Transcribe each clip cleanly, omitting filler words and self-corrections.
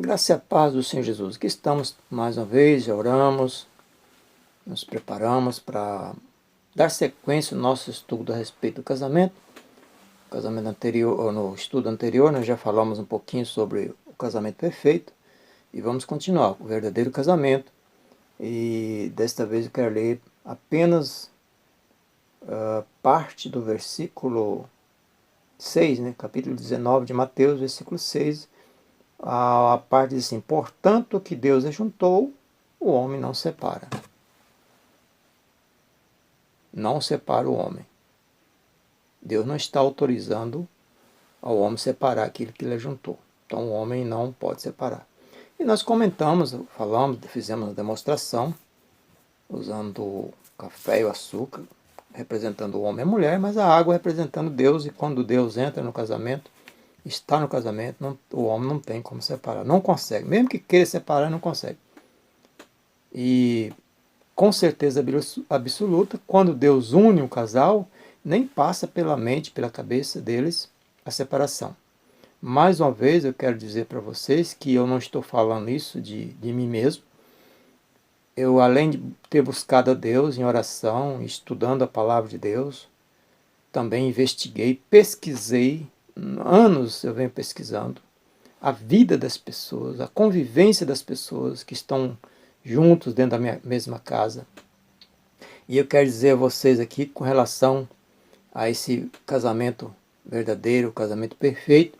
Graça e a paz do Senhor Jesus. Aqui estamos mais uma vez, já oramos, nos preparamos para dar sequência ao nosso estudo a respeito do casamento. No casamento anterior, ou no estudo anterior, nós já falamos um pouquinho sobre o casamento perfeito e vamos continuar com o verdadeiro casamento. E desta vez eu quero ler apenas parte do versículo 6, capítulo 19 de Mateus, versículo 6. A parte diz assim: portanto, o que Deus ajuntou, o homem não separa. Não separa o homem. Deus não está autorizando ao homem separar aquilo que ele ajuntou. Então o homem não pode separar. E nós comentamos, falamos, fizemos uma demonstração, usando o café e o açúcar, representando o homem e a mulher, mas a água representando Deus. E quando Deus entra no casamento, está no casamento, o homem não tem como separar, não consegue, mesmo que queira separar, não consegue. E com certeza absoluta, quando Deus une um casal, nem passa pela mente, pela cabeça deles a separação. Mais uma vez eu quero dizer para vocês que eu não estou falando isso de mim mesmo. Eu, além de ter buscado a Deus em oração, estudando a palavra de Deus, também investiguei, pesquisei, anos eu venho pesquisando a vida das pessoas, a convivência das pessoas que estão juntos dentro da mesma casa. E eu quero dizer a vocês aqui, com relação a esse casamento verdadeiro, o casamento perfeito,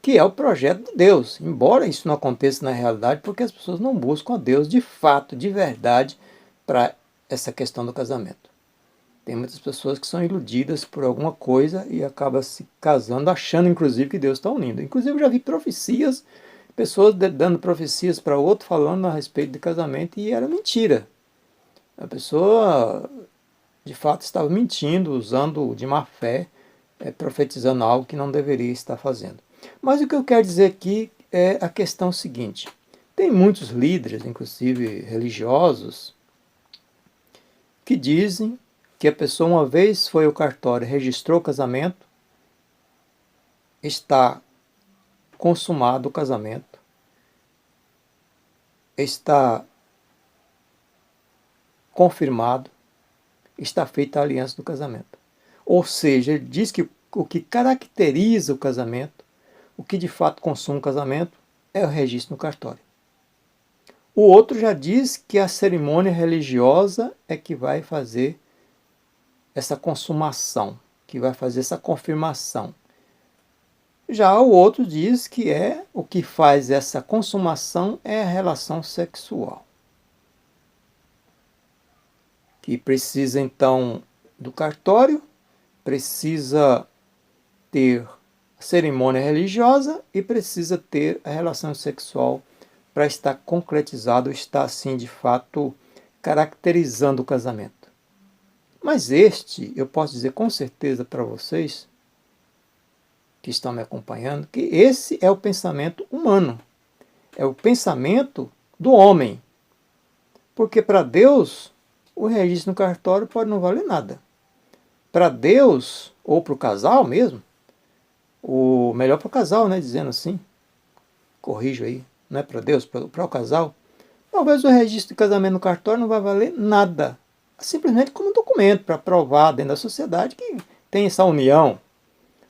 que é o projeto de Deus, embora isso não aconteça na realidade, porque as pessoas não buscam a Deus de fato, de verdade, para essa questão do casamento. Tem muitas pessoas que são iludidas por alguma coisa e acabam se casando, achando inclusive que Deus está unindo. Inclusive eu já vi profecias, pessoas dando profecias para outro, falando a respeito de casamento, e era mentira. A pessoa de fato estava mentindo, usando de má fé, profetizando algo que não deveria estar fazendo. Mas o que eu quero dizer aqui é a questão seguinte: tem muitos líderes, inclusive religiosos, que dizem que a pessoa, uma vez foi ao cartório e registrou o casamento, está consumado o casamento, está confirmado, está feita a aliança do casamento. Ou seja, ele diz que o que caracteriza o casamento, o que de fato consome o casamento, é o registro no cartório. O outro já diz que a cerimônia religiosa é que vai fazer essa consumação, que vai fazer essa confirmação. Já o outro diz que o que faz essa consumação é a relação sexual, que precisa então do cartório, precisa ter a cerimônia religiosa e precisa ter a relação sexual para estar concretizado, estar assim de fato caracterizando o casamento. Mas eu posso dizer com certeza para vocês que estão me acompanhando, que esse é o pensamento humano, é o pensamento do homem. Porque para Deus, o registro no cartório pode não valer nada. Para Deus, ou para o casal mesmo, o melhor para o casal, dizendo assim, corrijo aí, não é para Deus, para o casal, talvez o registro de casamento no cartório não vai valer nada. Simplesmente como um documento para provar dentro da sociedade que tem essa união.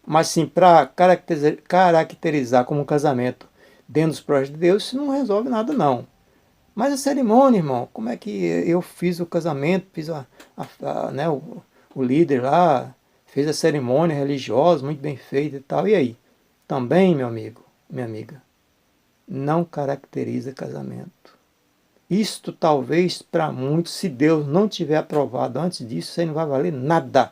Mas sim, para caracterizar como um casamento dentro dos projetos de Deus, isso não resolve nada não. Mas a cerimônia, irmão, como é que eu fiz o casamento, fiz o líder lá, fez a cerimônia religiosa, muito bem feita e tal, e aí? Também, meu amigo, minha amiga, não caracteriza casamento. Isto talvez para muitos, se Deus não tiver aprovado antes disso, isso aí não vai valer nada.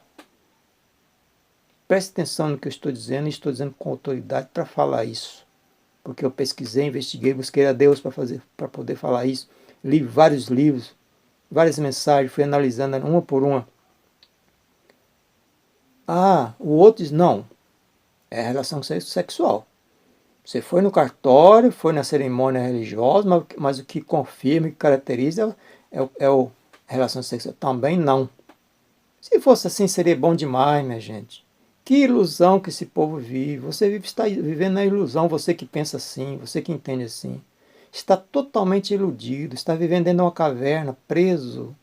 Preste atenção no que eu estou dizendo, e estou dizendo com autoridade para falar isso. Porque eu pesquisei, investiguei, busquei a Deus para poder falar isso. Li vários livros, várias mensagens, fui analisando uma por uma. O outro diz, não, é a relação sexual. Você foi no cartório, foi na cerimônia religiosa, mas o que confirma, o que caracteriza é a relação sexual. Também não. Se fosse assim, seria bom demais, minha gente. Que ilusão que esse povo vive. Você está vivendo na ilusão, você que pensa assim, você que entende assim. está totalmente iludido, está vivendo dentro de uma caverna, preso,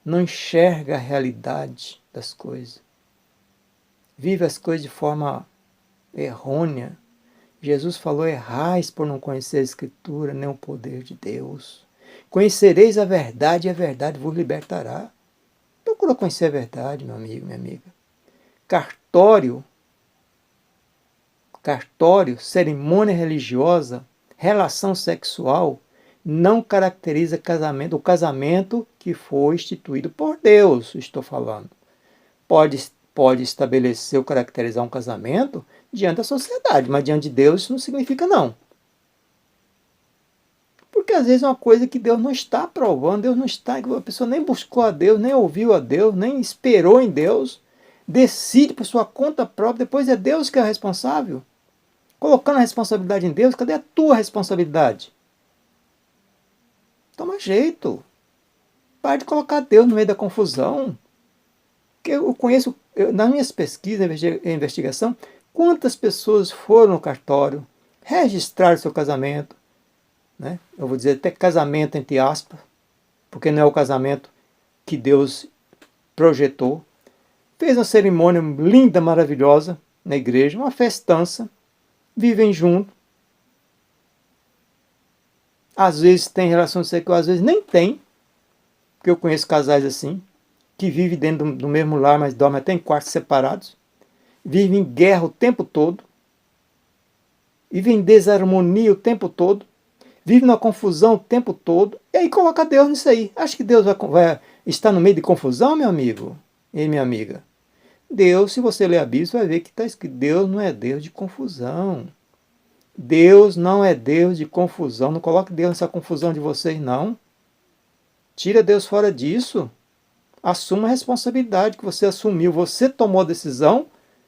não enxerga a realidade das coisas. Vive as coisas de forma errônea. Jesus falou: errais por não conhecer a Escritura, nem o poder de Deus. Conhecereis a verdade e a verdade vos libertará. Procura conhecer a verdade, meu amigo, minha amiga. Cartório, cerimônia religiosa, relação sexual, não caracteriza casamento, o casamento que foi instituído por Deus, estou falando. Pode estabelecer ou caracterizar um casamento diante da sociedade, mas diante de Deus isso não significa não. Porque às vezes é uma coisa que Deus não está aprovando, Deus não está, a pessoa nem buscou a Deus, nem ouviu a Deus, nem esperou em Deus, decide por sua conta própria, depois é Deus que é o responsável. Colocando a responsabilidade em Deus, cadê a tua responsabilidade? Toma jeito. Para de colocar Deus no meio da confusão. Porque eu conheço, nas minhas pesquisas e investigação, quantas pessoas foram no cartório, registraram seu casamento, né? Eu vou dizer até casamento entre aspas, porque não é o casamento que Deus projetou. Fez uma cerimônia linda, maravilhosa na igreja, uma festança, vivem juntos. Às vezes tem relação sexual, às vezes nem tem, porque eu conheço casais assim, que vivem dentro do mesmo lar, mas dormem até em quartos separados, vivem em guerra o tempo todo, vivem em desarmonia o tempo todo, vivem na confusão o tempo todo, e aí coloca Deus nisso aí. Acha que Deus vai estar no meio de confusão, meu amigo e minha amiga? Deus, se você ler a Bíblia, você vai ver que está escrito: Deus não é Deus de confusão. Deus não é Deus de confusão. Não coloque Deus nessa confusão de vocês, não. Tira Deus fora disso. Assuma a responsabilidade que você assumiu. Você tomou a decisão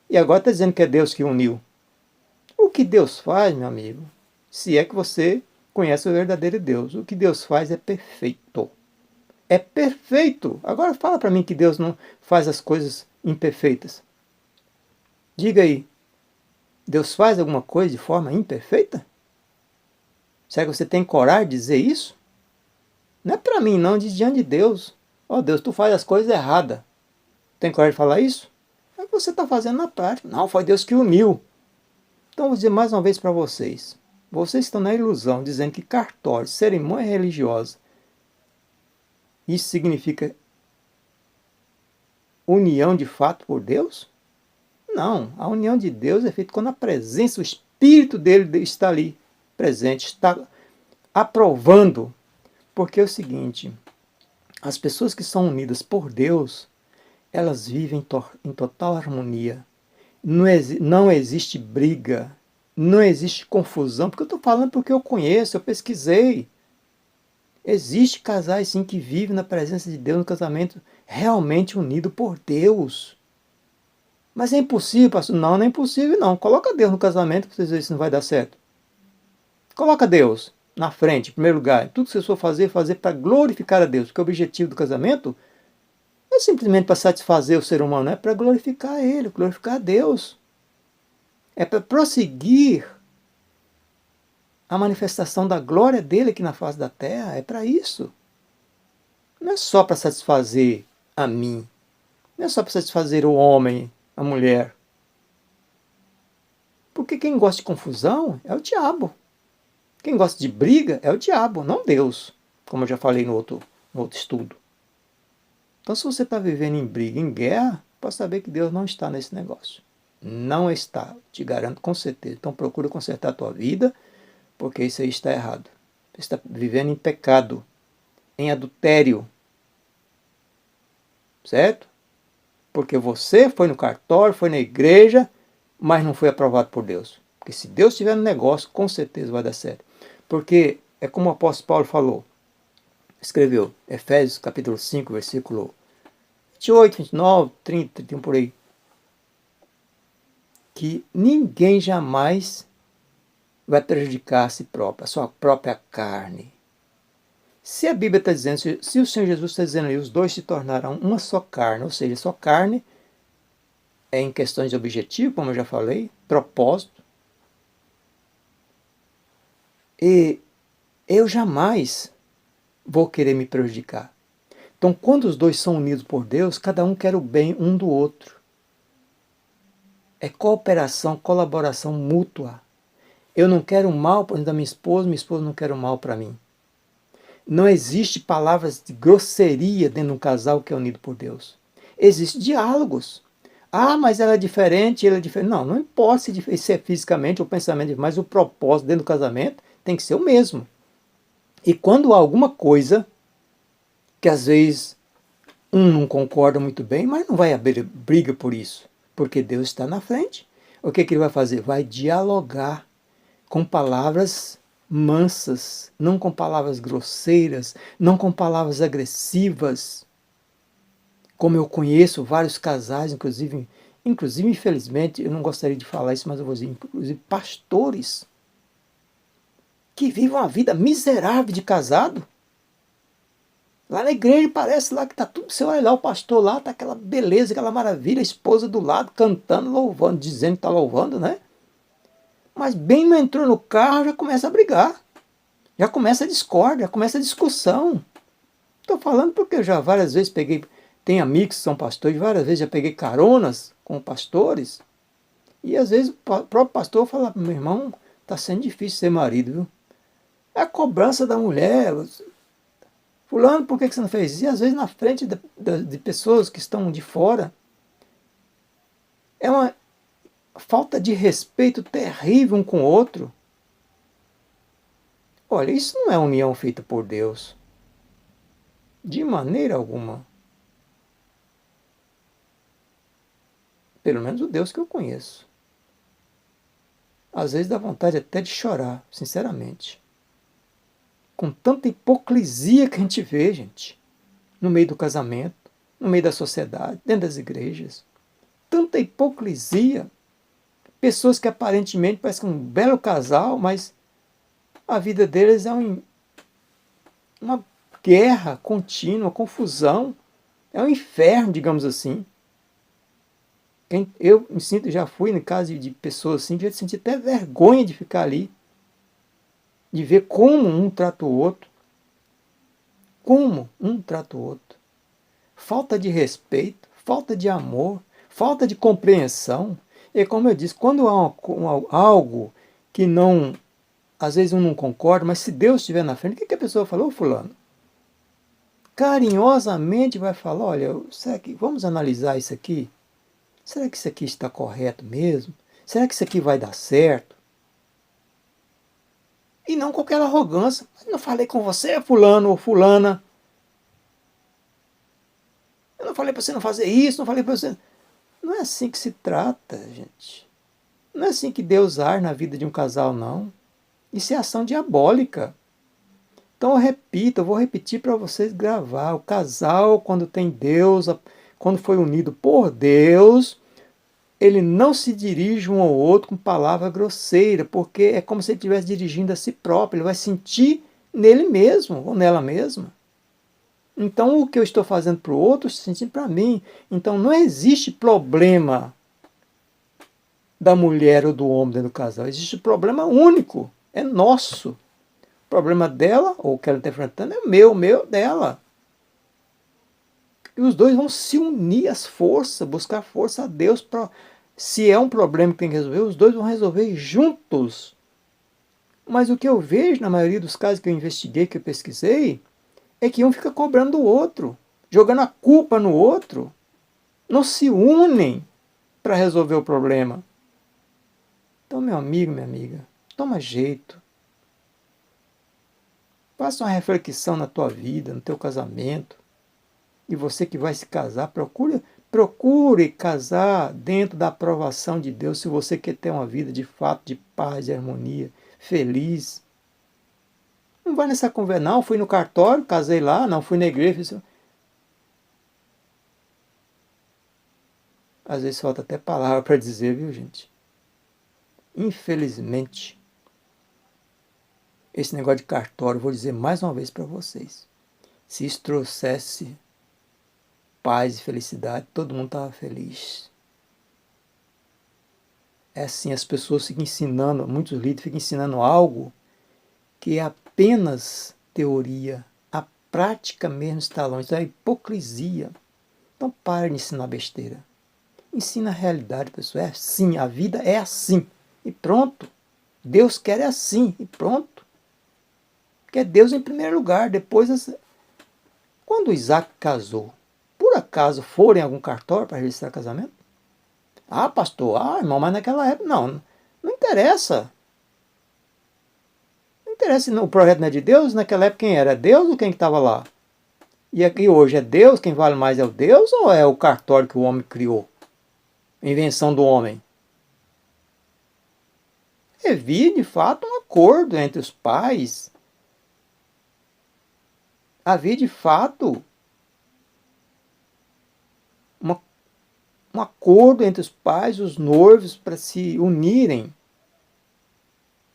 e agora está dizendo que é Deus que uniu. O que Deus faz, meu amigo, se é que você conhece o verdadeiro Deus, o que Deus faz é perfeito. É perfeito. Agora fala para mim que Deus não faz as coisas imperfeitas. Diga aí, Deus faz alguma coisa de forma imperfeita? Será que você tem coragem de dizer isso? Não é para mim não, diz diante de Deus. Ó Deus, tu faz as coisas erradas. Tem coragem de falar isso? É o que você está fazendo na prática. Não, foi Deus que uniu. Então vou dizer mais uma vez para vocês. Vocês estão na ilusão dizendo que cartório, cerimônia religiosa, isso significa união de fato por Deus? Não, a união de Deus é feita quando a presença, o Espírito dele está ali presente, está aprovando. Porque é o seguinte, as pessoas que são unidas por Deus, elas vivem em total harmonia. Não existe briga, não existe confusão, porque eu estou falando porque eu conheço, eu pesquisei. Existe casais sim que vivem na presença de Deus no casamento realmente unido por Deus. Mas é impossível, pastor? Não, não é impossível não. Coloca Deus no casamento para vocês verem se não vai dar certo. Coloca Deus na frente, em primeiro lugar. Tudo que você for fazer, fazer para glorificar a Deus. Porque o objetivo do casamento não é simplesmente para satisfazer o ser humano, é para glorificar Ele, glorificar a Deus. É para prosseguir a manifestação da glória dele aqui na face da terra. É para isso. Não é só para satisfazer a mim. Não é só para satisfazer o homem, a mulher. Porque quem gosta de confusão é o diabo. Quem gosta de briga é o diabo, não Deus. Como eu já falei no outro estudo. Então se você está vivendo em briga, em guerra, pode saber que Deus não está nesse negócio. Não está, te garanto com certeza. Então procura consertar a tua vida, porque isso aí está errado. Você está vivendo em pecado, em adultério. Certo? Porque você foi no cartório, foi na igreja, mas não foi aprovado por Deus. Porque se Deus estiver no negócio, com certeza vai dar certo. Porque é como o apóstolo Paulo falou, escreveu, Efésios capítulo 5, versículo 28, 29, 30, 31 por aí, que ninguém jamais vai prejudicar a si próprio, a sua própria carne. Se a Bíblia está dizendo, se o Senhor Jesus está dizendo aí, os dois se tornarão uma só carne, ou seja, só carne é em questões de objetivo, como eu já falei, propósito. E eu jamais vou querer me prejudicar. Então, quando os dois são unidos por Deus, cada um quer o bem um do outro. É cooperação, colaboração mútua. Eu não quero o mal da minha esposa não quer o mal para mim. Não existe palavras de grosseria dentro de um casal que é unido por Deus. Existem diálogos. Ah, mas ela é diferente, ele é diferente. Não, não importa se é fisicamente ou pensamento, mas o propósito dentro do casamento tem que ser o mesmo. E quando há alguma coisa que às vezes um não concorda muito bem, mas não vai haver briga por isso, porque Deus está na frente. O que ele vai fazer? Vai dialogar com palavras mansas, não com palavras grosseiras, não com palavras agressivas. Como eu conheço vários casais, inclusive infelizmente, eu não gostaria de falar isso, mas eu vou dizer, inclusive pastores, que vivem uma vida miserável de casado. Lá na igreja parece lá que está tudo, você olha lá, o pastor lá, está aquela beleza, aquela maravilha, a esposa do lado, cantando, louvando, dizendo que está louvando, né? Mas bem não entrou no carro, já começa a brigar. Já começa a discórdia, já começa a discussão. Estou falando porque eu já várias vezes peguei, tem amigos que são pastores, várias vezes já peguei caronas com pastores. E às vezes o próprio pastor fala, meu irmão, está sendo difícil ser marido, viu? É a cobrança da mulher. Fulano, por que você não fez isso? E às vezes na frente de pessoas que estão de fora. É uma falta de respeito terrível um com o outro. Olha, isso não é união feita por Deus. De maneira alguma. Pelo menos o Deus que eu conheço. Às vezes dá vontade até de chorar, sinceramente. Com tanta hipocrisia que a gente vê, gente. No meio do casamento, no meio da sociedade, dentro das igrejas. Tanta hipocrisia. Pessoas que aparentemente parecem um belo casal, mas a vida deles é uma guerra contínua, confusão. É um inferno, digamos assim. Eu me sinto, já fui no caso de pessoas assim, já senti até vergonha de ficar ali, de ver como um trata o outro. Como um trata o outro. Falta de respeito, falta de amor, falta de compreensão. E como eu disse, quando há algo que não, às vezes um não concorda, mas se Deus estiver na frente, o que a pessoa falou, fulano? Carinhosamente vai falar, olha, será que, vamos analisar isso aqui? Será que isso aqui está correto mesmo? Será que isso aqui vai dar certo? E não com aquela arrogância. Eu não falei com você, fulano ou fulana. Eu não falei para você não fazer isso, não falei para você... Não é assim que se trata, gente. Não é assim que Deus age na vida de um casal, não. Isso é ação diabólica. Então eu repito, eu vou repetir para vocês gravar. O casal, quando tem Deus, quando foi unido por Deus, ele não se dirige um ao outro com palavra grosseira, porque é como se ele estivesse dirigindo a si próprio. Ele vai sentir nele mesmo ou nela mesma. Então o que eu estou fazendo para o outro, eu estou sentindo para mim. Então não existe problema da mulher ou do homem dentro do casal. Existe problema único, é nosso. O problema dela, ou o que ela está enfrentando, é o meu dela. E os dois vão se unir às forças, buscar força a Deus. Se é um problema que tem que resolver, os dois vão resolver juntos. Mas o que eu vejo na maioria dos casos que eu investiguei, que eu pesquisei, é que um fica cobrando o outro, jogando a culpa no outro. Não se unem para resolver o problema. Então, meu amigo, minha amiga, toma jeito. Faça uma reflexão na tua vida, no teu casamento. E você que vai se casar, procure casar dentro da aprovação de Deus, se você quer ter uma vida de fato de paz, de harmonia, feliz. Não vai nessa conversa, não, fui no cartório, casei lá, não, fui na igreja. Às vezes falta até palavra para dizer, viu, gente? Infelizmente, esse negócio de cartório, vou dizer mais uma vez para vocês. Se isso trouxesse paz e felicidade, todo mundo estava feliz. É assim, as pessoas ficam ensinando, muitos líderes ficam ensinando algo que é apenas teoria. A prática mesmo está longe. Então é hipocrisia. Então pare de ensinar besteira. Ensina a realidade, pessoal. É assim, a vida é assim. E pronto. Deus quer é assim. E pronto. Quer Deus em primeiro lugar. Depois, quando Isaac casou, por acaso foram em algum cartório para registrar casamento? Ah, pastor, irmão, mas naquela época, não interessa. Não interessa, o projeto não é de Deus, naquela época quem era? Deus ou quem estava lá? E aqui hoje é Deus, quem vale mais é o Deus ou é o cartório que o homem criou? Invenção do homem. Havia, de fato, um acordo entre os pais. Havia, de fato, uma, um acordo entre os pais, os noivos, para se unirem,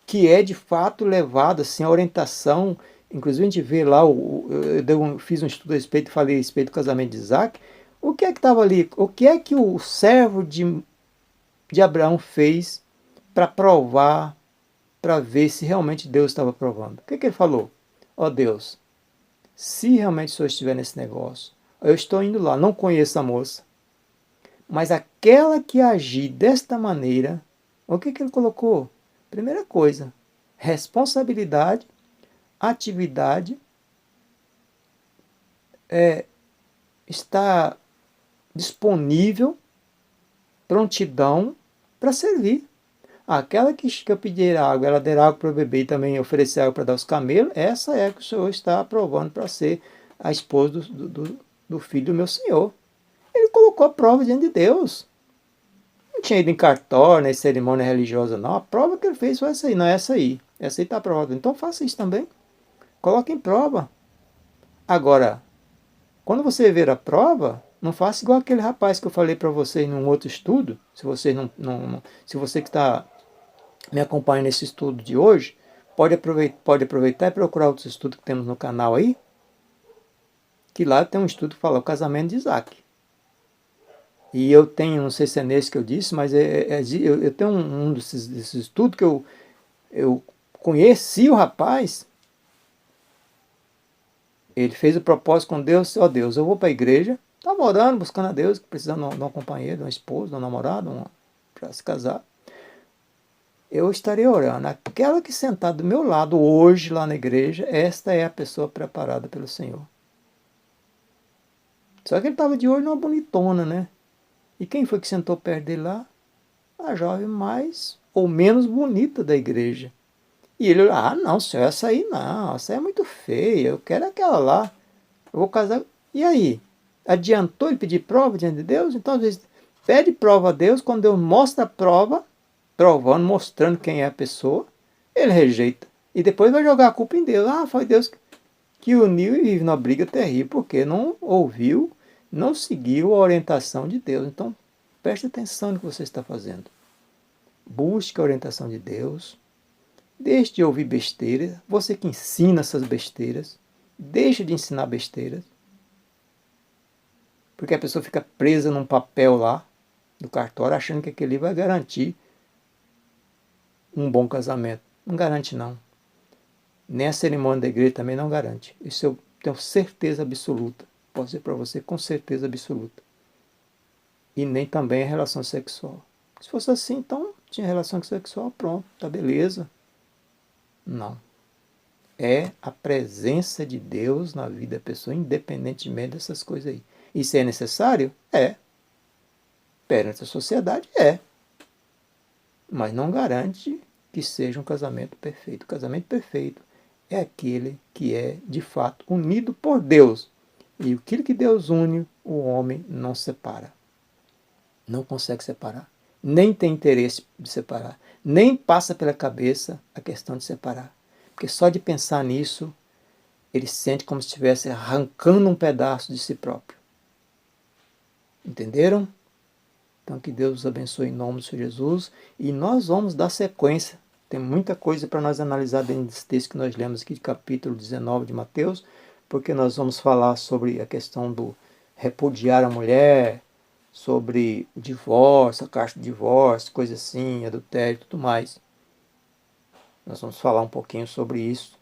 que é, de fato, levado assim, a orientação. Inclusive, a gente vê lá, fiz um estudo a respeito, falei a respeito do casamento de Isaac. O que é que estava ali? O que é que o servo de Abraão fez para provar, para ver se realmente Deus estava provando? O que é que ele falou? Ó Deus, se realmente o Senhor estiver nesse negócio, eu estou indo lá, não conheço a moça, mas aquela que agir desta maneira, o que ele colocou? Primeira coisa, responsabilidade, atividade, está disponível, prontidão para servir. Aquela que eu pedir água, ela der água para beber e também oferecer água para dar aos camelos, essa é que o Senhor está aprovando para ser a esposa do filho do meu Senhor. Ele colocou a prova diante de Deus. Não tinha ido em cartório, nem cerimônia religiosa, não. A prova que ele fez foi essa aí, não é essa aí. Essa aí está aprovada. Então faça isso também. Coloque em prova. Agora, quando você ver a prova, não faça igual aquele rapaz que eu falei para vocês num outro estudo. Se você se você que está me acompanha nesse estudo de hoje, pode aproveitar e procurar outros estudos que temos no canal aí, que lá tem um estudo que fala o casamento de Isaac. E eu tenho, não sei se é nesse que eu disse, mas eu tenho um desses estudos que eu conheci o rapaz. Ele fez o propósito com Deus, ó Deus, eu vou para a igreja, estava orando, buscando a Deus, precisando de um companheiro, de uma esposa, de um namorado, para se casar. Eu estarei orando. Aquela que sentar do meu lado hoje lá na igreja, esta é a pessoa preparada pelo Senhor. Só que ele estava de olho numa bonitona, né? E quem foi que sentou perto dele lá? A jovem mais ou menos bonita da igreja. E ele, não, senhor, essa aí não, essa aí é muito feia, eu quero aquela lá, eu vou casar. E aí? Adiantou ele pedir prova diante de Deus? Então, às vezes, pede prova a Deus, quando Deus mostra a prova, provando, mostrando quem é a pessoa, ele rejeita. E depois vai jogar a culpa em Deus. Foi Deus que uniu e vive numa briga terrível, porque não ouviu, não seguiu a orientação de Deus. Então, preste atenção no que você está fazendo. Busque a orientação de Deus. Deixe de ouvir besteiras. Você que ensina essas besteiras, deixe de ensinar besteiras. Porque a pessoa fica presa num papel lá, do cartório, achando que aquele vai garantir um bom casamento. Não garante, não. Nem a cerimônia da igreja também não garante. Isso eu tenho certeza absoluta. Posso dizer para você com certeza absoluta. E nem também a relação sexual. Se fosse assim, então tinha relação sexual, pronto, tá beleza. Não. É a presença de Deus na vida da pessoa, independentemente dessas coisas aí. Isso é necessário? É. Perante a sociedade? É. Mas não garante que seja um casamento perfeito. O casamento perfeito é aquele que é, de fato, unido por Deus. E aquilo que Deus une, o homem não separa. Não consegue separar. Nem tem interesse de separar. Nem passa pela cabeça a questão de separar. Porque só de pensar nisso, ele sente como se estivesse arrancando um pedaço de si próprio. Entenderam? Então que Deus os abençoe em nome do Senhor Jesus. E nós vamos dar sequência. Tem muita coisa para nós analisar dentro desse texto que nós lemos aqui, de capítulo 19 de Mateus, porque nós vamos falar sobre a questão do repudiar a mulher, sobre o divórcio, a carta de divórcio, coisa assim, adultério e tudo mais. Nós vamos falar um pouquinho sobre isso.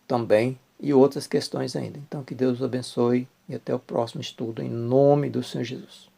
também e outras questões ainda. Então, que Deus os abençoe e até o próximo estudo, em nome do Senhor Jesus.